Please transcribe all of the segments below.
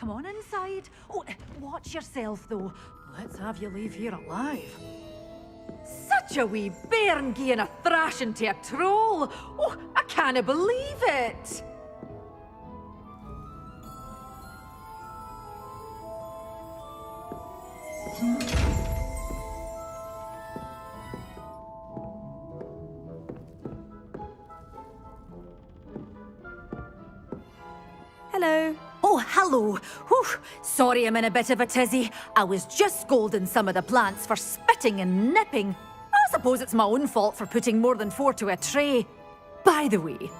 come on inside. Oh, watch yourself, though. Let's have you leave here alive. Such a wee bairn gieing a thrashing to a troll. Oh, I can't believe it. Hello. Oh, hello. Whew. Sorry I'm in a bit of a tizzy. I was just scolding some of the plants for spitting and nipping. I suppose it's my own fault for putting more than 4 to a tray. By the way,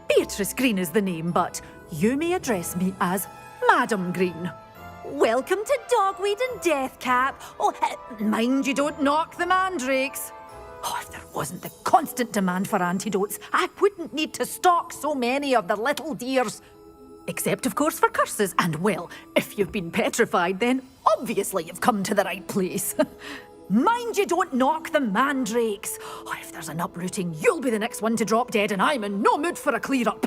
Beatrice Green is the name, but you may address me as Madam Green. Welcome to Dogweed and Deathcap. Oh, mind you don't knock the mandrakes. Oh, if there wasn't the constant demand for antidotes, I wouldn't need to stock so many of the little dears. Except, of course, for curses. And, well, if you've been petrified, then obviously you've come to the right place. Mind you don't knock the mandrakes. Oh, if there's an uprooting, you'll be the next one to drop dead, and I'm in no mood for a clear-up.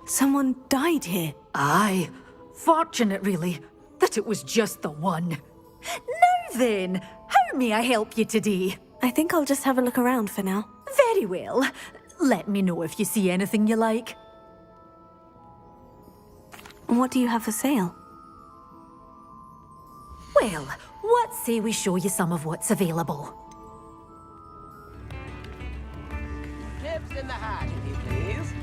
Someone died here. Aye. Fortunate, really, that it was just the one. Now then, how may I help you today? I think I'll just have a look around for now. Very well. Let me know if you see anything you like. What do you have for sale? Well, what say we show you some of what's available? Tips in the hat, if you please.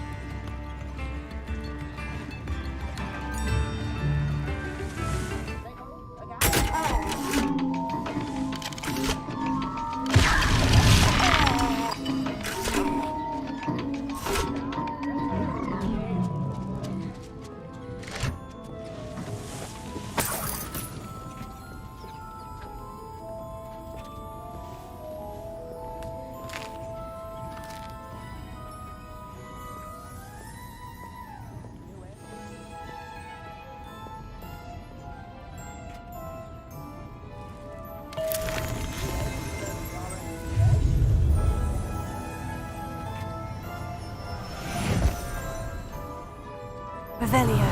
Revelio.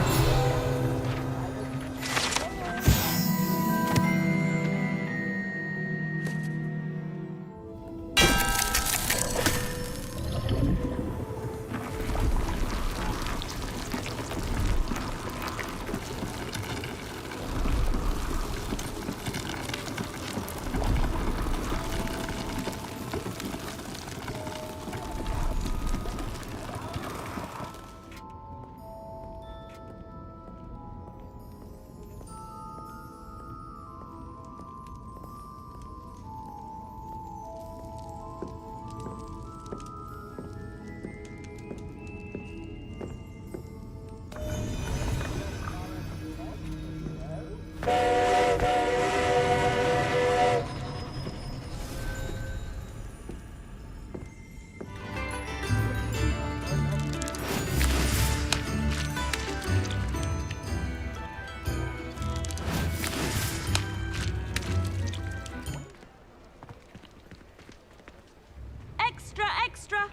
Extra!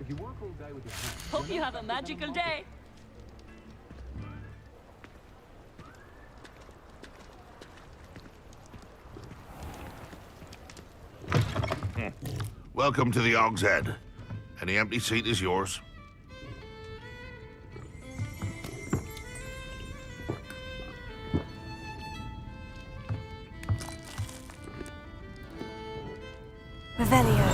If you work all day with your hands, Hope you have a magical day. Welcome to the Og's Head. Any empty seat is yours. Revelio.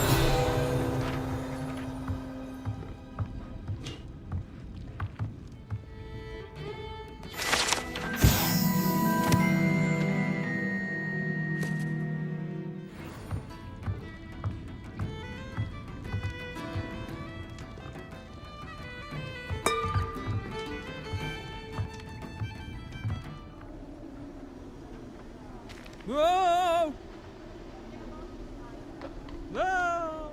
Whoa! Whoa!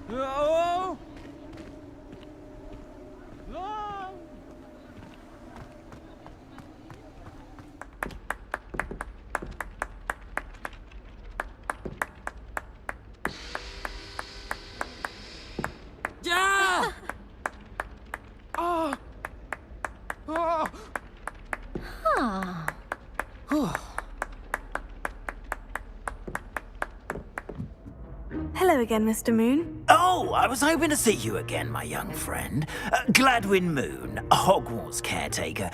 Whoa! Whoa! Hello again, Mr. Moon. Oh, I was hoping to see you again, my young friend. Gladwin Moon, Hogwarts caretaker,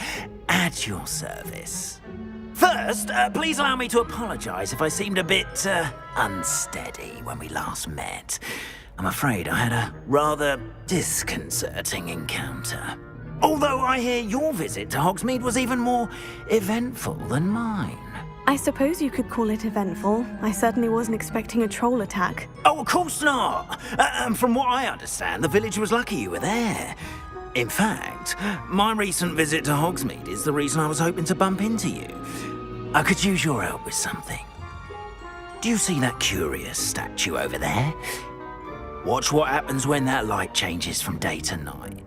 at your service. First, please allow me to apologise if I seemed a bit unsteady when we last met. I'm afraid I had a rather disconcerting encounter. Although I hear your visit to Hogsmeade was even more eventful than mine. I suppose you could call it eventful. I certainly wasn't expecting a troll attack. Oh, of course not. From what I understand, the village was lucky you were there. In fact, my recent visit to Hogsmeade is the reason I was hoping to bump into you. I could use your help with something. Do you see that curious statue over there? Watch what happens when that light changes from day to night.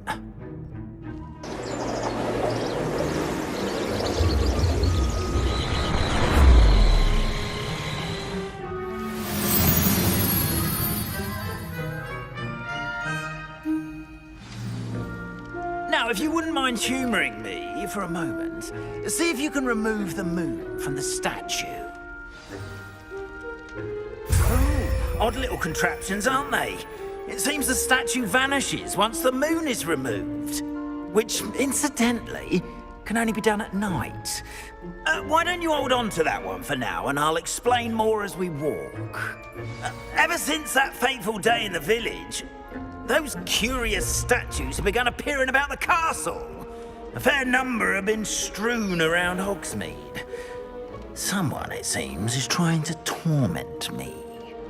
Now, if you wouldn't mind humouring me for a moment, see if you can remove the moon from the statue. Oh, odd little contraptions, aren't they? It seems the statue vanishes once the moon is removed, which, incidentally, can only be done at night. Why don't you hold on to that one for now, and I'll explain more as we walk. Ever since that fateful day in the village, those curious statues have begun appearing about the castle. A fair number have been strewn around Hogsmeade. Someone, it seems, is trying to torment me.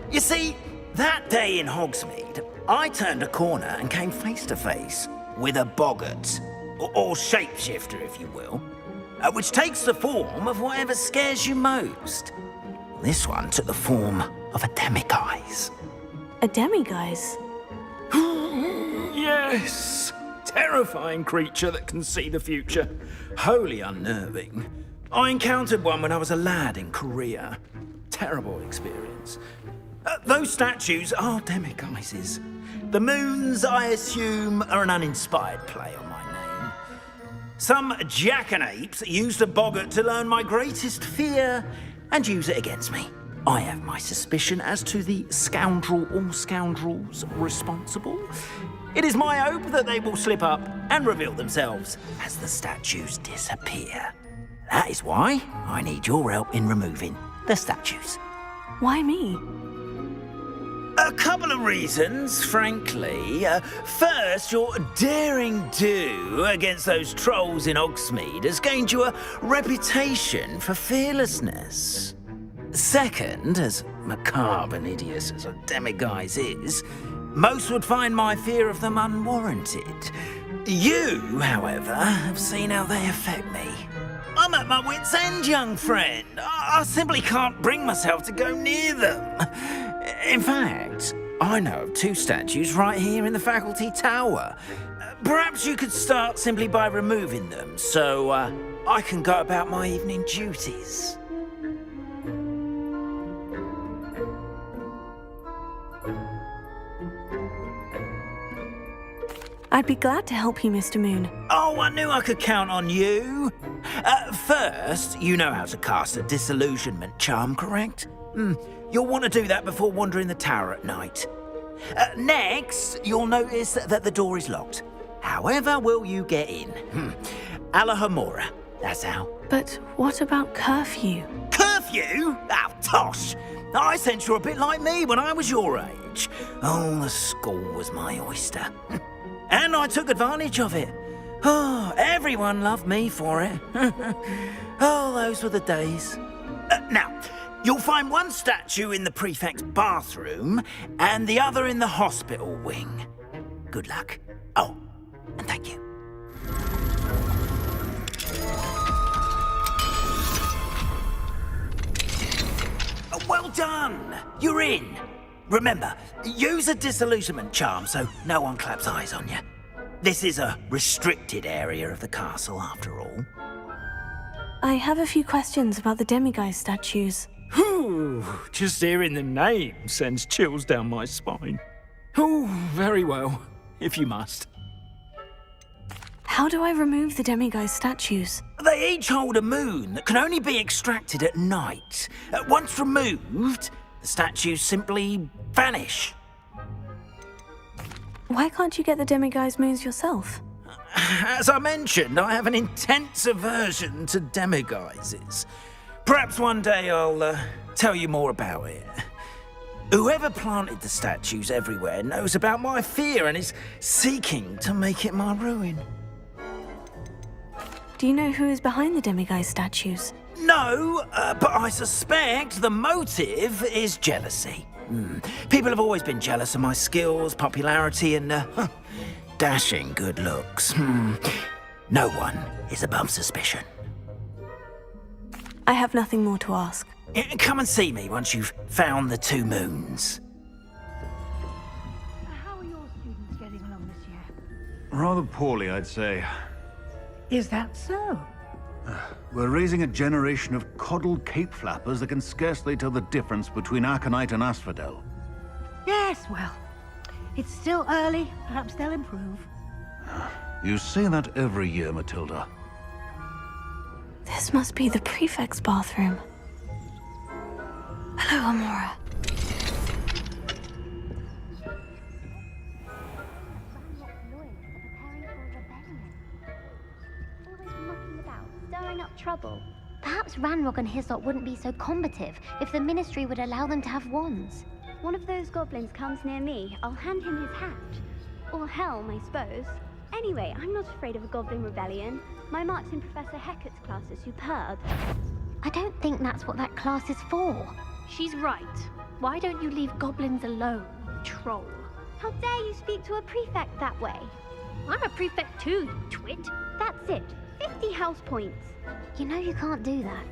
You see, that day in Hogsmeade, I turned a corner and came face to face with a boggart, or shapeshifter, if you will, which takes the form of whatever scares you most. This one took the form of a demiguise. A demiguise? Yes! Terrifying creature that can see the future. Wholly unnerving. I encountered one when I was a lad in Korea. Terrible experience. Those statues are demiguises. The moons, I assume, are an uninspired play on my name. Some jackanapes used a boggart to learn my greatest fear and use it against me. I have my suspicion as to the scoundrel or scoundrels responsible. It is my hope that they will slip up and reveal themselves as the statues disappear. That is why I need your help in removing the statues. Why me? A couple of reasons, frankly. First, your daring do against those trolls in Hogsmeade has gained you a reputation for fearlessness. Second, as macabre and hideous as a demiguise is, most would find my fear of them unwarranted. You, however, have seen how they affect me. I'm at my wit's end, young friend. I simply can't bring myself to go near them. In fact, I know of two statues right here in the faculty tower. Perhaps you could start simply by removing them, so I can go about my evening duties. I'd be glad to help you, Mr. Moon. Oh, I knew I could count on you. First, you know how to cast a disillusionment charm, correct? You'll want to do that before wandering the tower at night. Next, you'll notice that the door is locked. However will you get in? Alahomora, that's how. But what about curfew? Curfew? Oh, tosh! I sense you're a bit like me when I was your age. Oh, the school was my oyster. And I took advantage of it. Oh, everyone loved me for it. Oh, those were the days. Now, you'll find one statue in the prefect's bathroom and the other in the hospital wing. Good luck. Oh, and thank you. Well done! You're in. Remember, use a disillusionment charm so no one claps eyes on you. This is a restricted area of the castle, after all. I have a few questions about the demiguise statues. Whew, just hearing the name sends chills down my spine. Oh, very well, if you must. How do I remove the demiguise statues? They each hold a moon that can only be extracted at night. Once removed, the statues simply vanish. Why can't you get the demiguise moons yourself? As I mentioned, I have an intense aversion to demiguises. Perhaps one day I'll tell you more about it. Whoever planted the statues everywhere knows about my fear and is seeking to make it my ruin. Do you know who is behind the demiguise statues? No, but I suspect the motive is jealousy. People have always been jealous of my skills, popularity, and dashing good looks. No one is above suspicion. I have nothing more to ask. Come and see me once you've found the 2 moons. How are your students getting along this year? Rather poorly, I'd say. Is that so? We're raising a generation of coddled cape flappers that can scarcely tell the difference between aconite and asphodel. Yes, well, it's still early. Perhaps they'll improve. You say that every year, Matilda. This must be the prefect's bathroom. Hello, Amora. Stirring up trouble. Perhaps Ranrock and Hislop wouldn't be so combative if the Ministry would allow them to have wands. One of those goblins comes near me, I'll hand him his hat. Or helm, I suppose. Anyway, I'm not afraid of a goblin rebellion. My marks in Professor Hecat's class are superb. I don't think that's what that class is for. She's right. Why don't you leave goblins alone, troll? How dare you speak to a prefect that way? I'm a prefect too, you twit. That's it. 50 house points. You know you can't do that.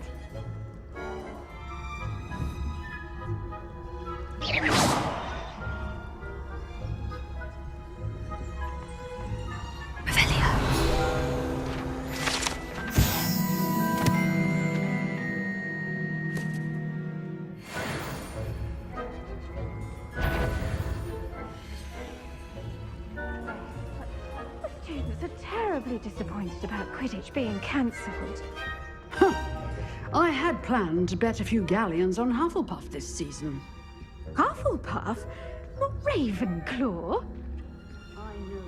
Students are terribly disappointed about Quidditch being cancelled. I had planned to bet a few galleons on Hufflepuff this season. Hufflepuff? Not Ravenclaw? I know.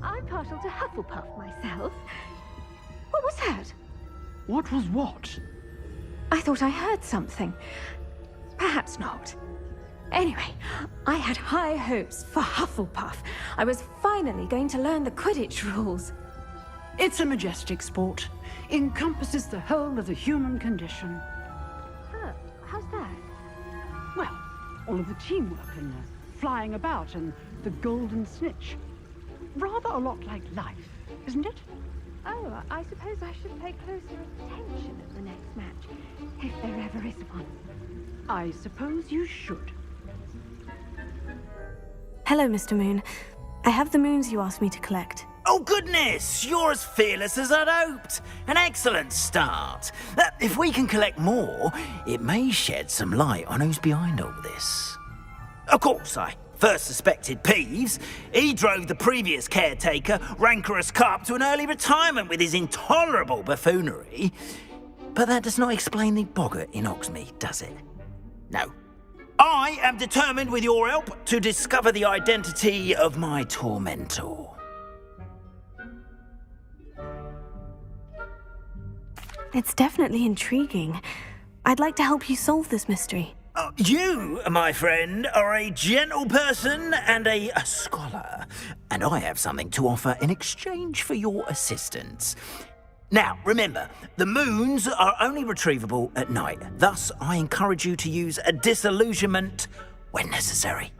I'm partial to Hufflepuff myself. What was that? What was what? I thought I heard something. Perhaps not. Anyway, I had high hopes for Hufflepuff. I was finally going to learn the Quidditch rules. It's a majestic sport. Encompasses the whole of the human condition. Oh, how's that? Well, all of the teamwork and the flying about and the golden snitch. Rather a lot like life, isn't it? Oh, I suppose I should pay closer attention at the next match, if there ever is one. I suppose you should. Hello, Mr. Moon. I have the moons you asked me to collect. Oh goodness, you're as fearless as I'd hoped. An excellent start. If we can collect more, it may shed some light on who's behind all this. Of course, I first suspected Peeves. He drove the previous caretaker, Rancorous Carp, to an early retirement with his intolerable buffoonery. But that does not explain the boggart in Hogsmeade, does it? No. I am determined, with your help, to discover the identity of my tormentor. It's definitely intriguing. I'd like to help you solve this mystery. You, my friend, are a gentle person and a scholar, and I have something to offer in exchange for your assistance. Now, remember, the moons are only retrievable at night. Thus, I encourage you to use a disillusionment when necessary.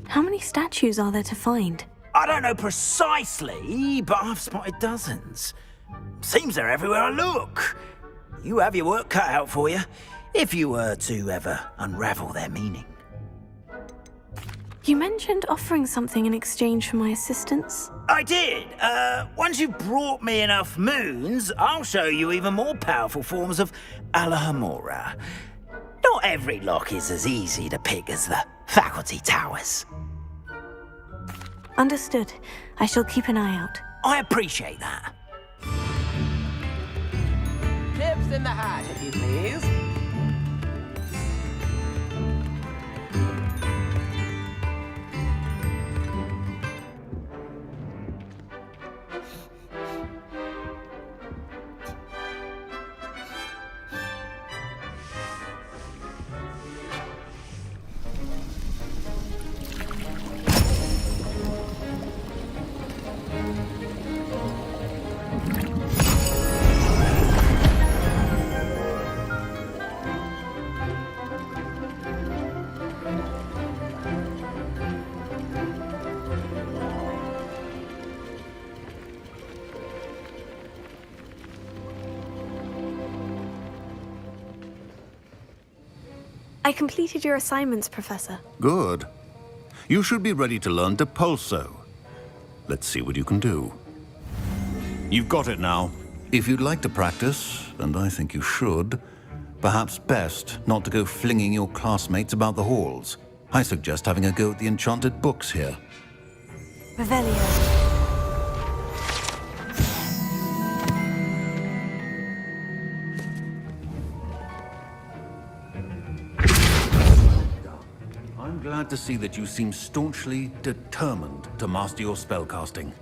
How many statues are there to find? I don't know precisely, but I've spotted dozens. Seems they're everywhere I look. You have your work cut out for you, if you were to ever unravel their meaning. You mentioned offering something in exchange for my assistance. I did. Once you've brought me enough moons, I'll show you even more powerful forms of Alohomora. Not Not every lock is as easy to pick as the faculty towers. Understood. I shall keep an eye out. I appreciate that. Tips in the hat, if you please. I completed your assignments, Professor. Good. You should be ready to learn to pulso. Let's see what you can do. You've got it now. If you'd like to practice, and I think you should, perhaps best not to go flinging your classmates about the halls. I suggest having a go at the enchanted books here. Revelio. I'm glad to see that you seem staunchly determined to master your spellcasting.